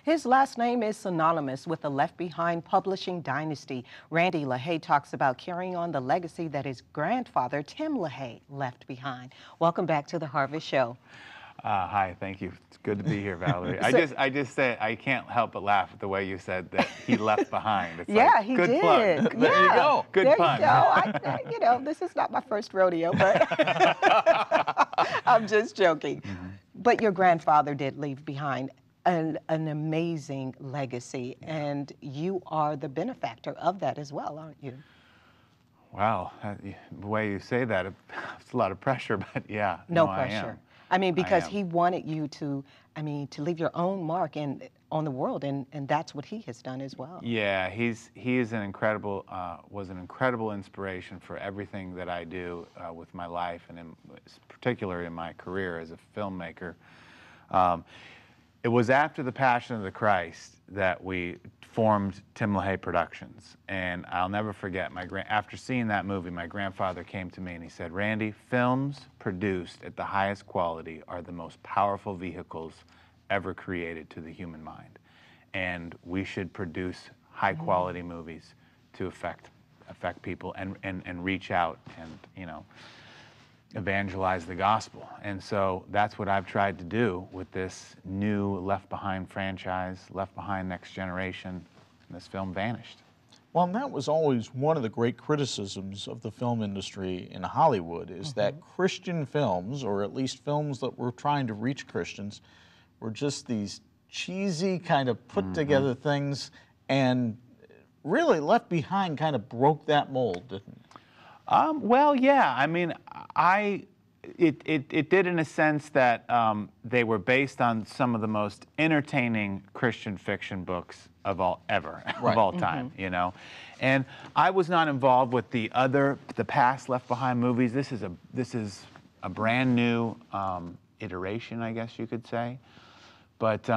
His last name is synonymous with the Left Behind publishing dynasty. Randy LaHaye talks about carrying on the legacy that his grandfather, Tim LaHaye, left behind. Welcome back to the Harvest Show. Hi, thank you. It's good to be here, Valerie. I just said I can't help but laugh at the way you said that he left behind. It's yeah, like, he good did. Plug. There you go. Good there pun. You go. This is not my first rodeo, but I'm just joking. Mm-hmm. But your grandfather did leave behind an amazing legacy, and you are the benefactor of that as well, aren't you? Wow, the way you say that, it's a lot of pressure, but yeah. No pressure. I mean, because he wanted you to, to leave your own mark on the world, and that's what he has done as well. Yeah, he is an incredible, was an incredible inspiration for everything that I do with my life, and particularly in my career as a filmmaker. It was after the Passion of the Christ that we formed Tim LaHaye Productions, and I'll never forget, after seeing that movie, my grandfather came to me and he said, "Randy, films produced at the highest quality are the most powerful vehicles ever created to the human mind, and we should produce high-quality movies to affect people and reach out and, evangelize the gospel." And so that's what I've tried to do with this new Left Behind franchise, Left Behind Next Generation, and this film Vanished. Well, and that was always one of the great criticisms of the film industry in Hollywood, is that Christian films, or at least films that were trying to reach Christians, were just these cheesy kind of put together things, and really Left Behind kind of broke that mold, didn't it? Well, yeah. It did in a sense that they were based on some of the most entertaining Christian fiction books of all time, And I was not involved with the past Left Behind movies. This is a brand new iteration, I guess you could say. But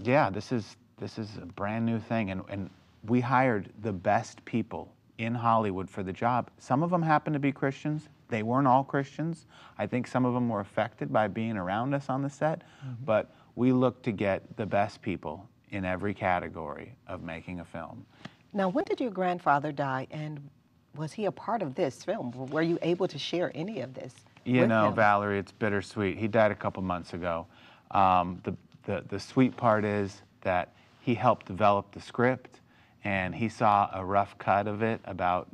yeah, this is a brand new thing, and we hired the best people in Hollywood for the job. Some of them happened to be Christians. They weren't all Christians. I think some of them were affected by being around us on the set, but we looked to get the best people in every category of making a film. Now, when did your grandfather die, and was he a part of this film? Were you able to share any of this with him? Valerie, it's bittersweet. He died a couple months ago. The sweet part is that he helped develop the script, and he saw a rough cut of it about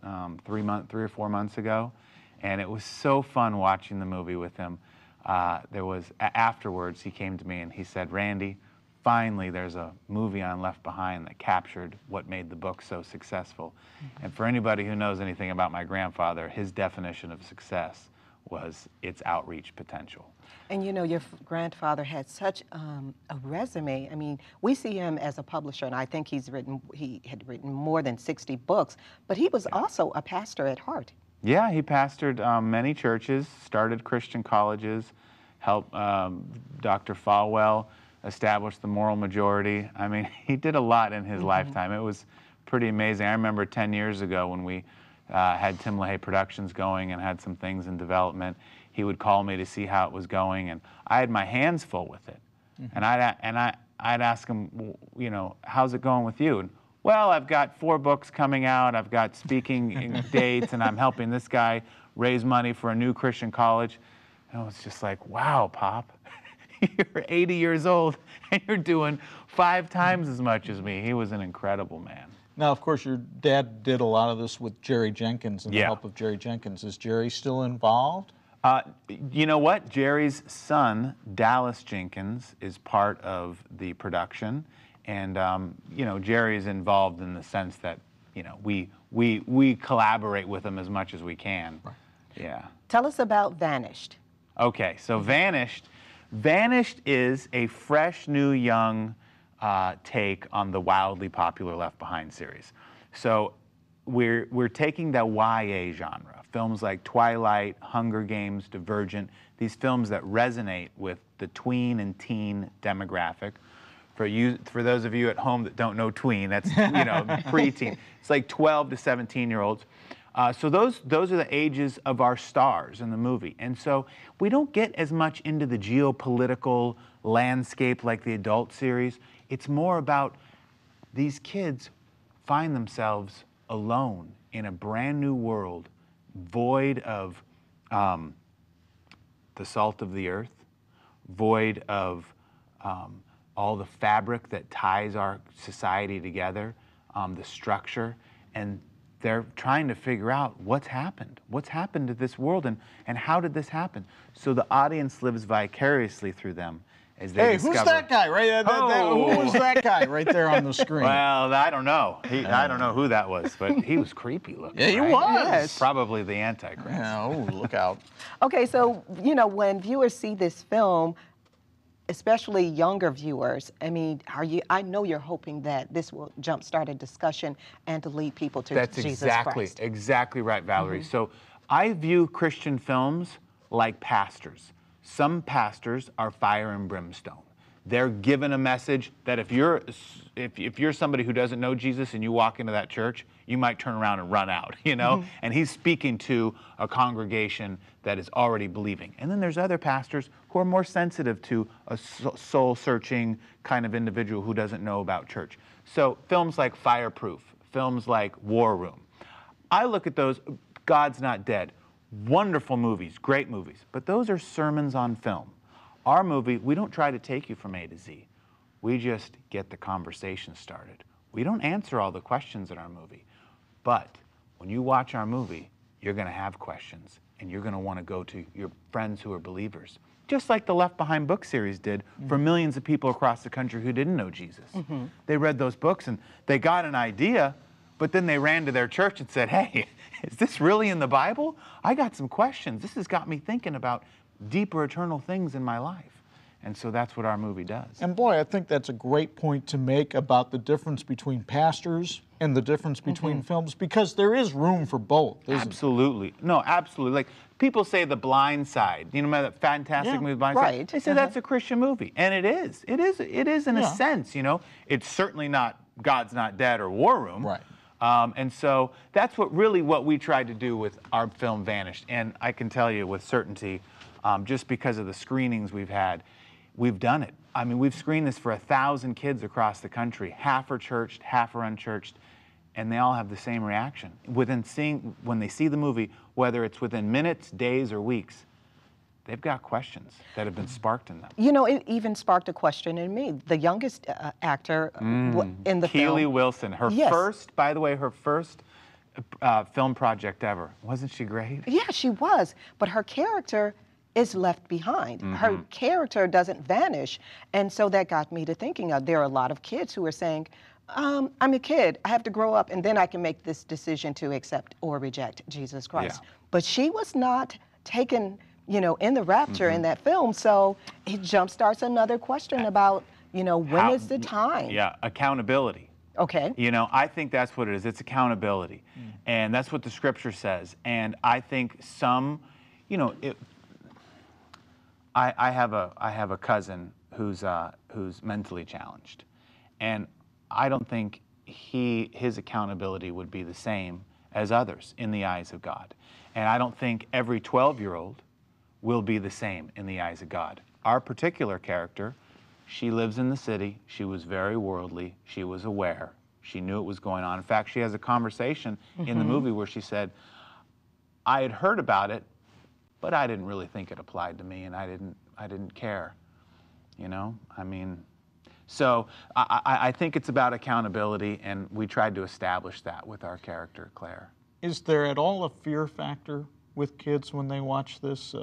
3 or 4 months ago, and it was so fun watching the movie with him. Afterwards, he came to me and he said, "Randy, finally there's a movie on Left Behind that captured what made the book so successful." And for anybody who knows anything about my grandfather, his definition of success was its outreach potential. And your grandfather had such a resume. We see him as a publisher, and I think he had written more than 60 books, but he was also a pastor at heart. Yeah, he pastored many churches, started Christian colleges, helped Dr. Falwell establish the moral majority. He did a lot in his lifetime. It was pretty amazing. I remember 10 years ago when we had Tim LaHaye Productions going and had some things in development, he would call me to see how it was going, and I had my hands full with it. And I'd ask him, how's it going with you? And, well, I've got 4 books coming out, I've got speaking dates, and I'm helping this guy raise money for a new Christian college. And I was just like, wow, Pop, you're 80 years old and you're doing 5 times as much as me. He was an incredible man. Now, of course, your dad did a lot of this with Jerry Jenkins and the help of Jerry Jenkins. Is Jerry still involved? You know what? Jerry's son, Dallas Jenkins, is part of the production. And, Jerry is involved in the sense that, we collaborate with him as much as we can. Right. Yeah. Tell us about Vanished. Okay, so Vanished is a fresh, new, young take on the wildly popular Left Behind series. So we're taking the YA genre, films like Twilight, Hunger Games, Divergent, these films that resonate with the tween and teen demographic. For those of you at home that don't know tween, that's preteen. It's like 12 to 17-year-olds. So those are the ages of our stars in the movie. And so we don't get as much into the geopolitical landscape like the adult series. It's more about these kids find themselves alone in a brand new world, void of the salt of the earth, void of all the fabric that ties our society together, the structure, and they're trying to figure out what's happened to this world, and how did this happen? So the audience lives vicariously through them as they discover. Who's that guy? Right? Who was that guy right there on the screen? Well, I don't know. I don't know who that was, but he was creepy looking. Yeah, he right? was. Yes. Probably the Antichrist. Yeah, oh, look out. Okay, so, you know, when viewers see this film, especially younger viewers, I mean, I know you're hoping that this will jumpstart a discussion and to lead people to Jesus Christ. That's exactly right, Valerie. So I view Christian films like pastors. Some pastors are fire and brimstone. They're given a message that if you're somebody who doesn't know Jesus and you walk into that church, you might turn around and run out, you know? And he's speaking to a congregation that is already believing. And then there's other pastors who are more sensitive to a soul-searching kind of individual who doesn't know about church. So films like Fireproof, films like War Room, I look at those, God's Not Dead, wonderful movies, great movies, but those are sermons on film. Our movie, we don't try to take you from A to Z. We just get the conversation started. We don't answer all the questions in our movie, but when you watch our movie, you're going to have questions, and you're going to want to go to your friends who are believers, just like the Left Behind book series did for millions of people across the country who didn't know Jesus. They read those books, and they got an idea, but then they ran to their church and said, hey, is this really in the Bible? I got some questions. This has got me thinking about deeper eternal things in my life. And so that's what our movie does. And boy, I think that's a great point to make about the difference between pastors and the difference between films, because there is room for both. Absolutely. No, absolutely. Like, people say The Blind Side. You know that fantastic movie, Blind Side? Right. They say that's a Christian movie. And it is. It is in a sense, you know. It's certainly not God's Not Dead or War Room. Right. And so that's what we tried to do with our film Vanished. And I can tell you with certainty, just because of the screenings we've had, we've done it. I mean, we've screened this for 1,000 kids across the country. Half are churched, half are unchurched, and they all have the same reaction. When they see the movie, whether it's within minutes, days, or weeks, they've got questions that have been sparked in them. You know, it even sparked a question in me. The youngest actor in the film. Keely Wilson, by the way, her first film project ever. Wasn't she great? Yeah, she was. But her character is left behind. Her character doesn't vanish. And so that got me to thinking there are a lot of kids who are saying, I'm a kid, I have to grow up and then I can make this decision to accept or reject Jesus Christ. Yeah. But she was not taken, you know, in the rapture in that film. So it jumpstarts another question about, you know, when is the time? Yeah, accountability. Okay. You know, I think that's what it is. It's accountability. And that's what the scripture says. And I think some, you know, I have a cousin who's mentally challenged. And I don't think his accountability would be the same as others in the eyes of God. And I don't think every 12-year-old will be the same in the eyes of God. Our particular character, she lives in the city, she was very worldly, she was aware, she knew what was going on. In fact, she has a conversation in the movie where she said, I had heard about it, but I didn't really think it applied to me, and I didn't care, you know? I mean, so I think it's about accountability, and we tried to establish that with our character, Claire. Is there at all a fear factor with kids when they watch this?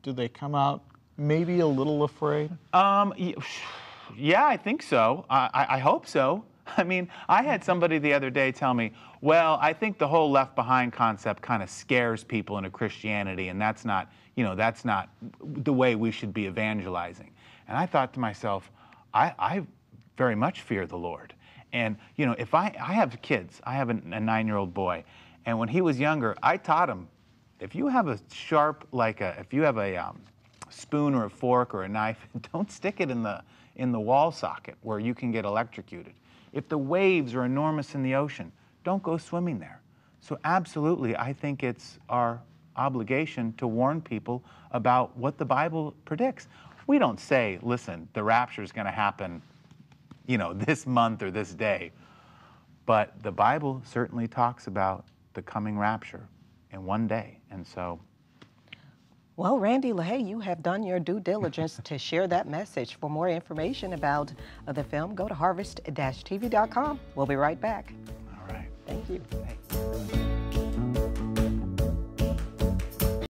Do they come out maybe a little afraid? Yeah, I think so. I hope so. I mean, I had somebody the other day tell me, well, I think the whole Left Behind concept kind of scares people into Christianity, and that's not, you know, that's not the way we should be evangelizing. And I thought to myself, I very much fear the Lord. And, you know, if I have kids, I have a 9-year-old boy, and when he was younger, I taught him, if you have a sharp, if you have a spoon or a fork or a knife, don't stick it in the wall socket where you can get electrocuted. If the waves are enormous in the ocean, don't go swimming there. So absolutely, I think it's our obligation to warn people about what the Bible predicts. We don't say, listen, the rapture is going to happen, you know, this month or this day. But the Bible certainly talks about the coming rapture in one day. And so, well, Randy LaHaye, you have done your due diligence to share that message. For more information about the film, go to harvest-tv.com. We'll be right back. all right. Thank you. Hey.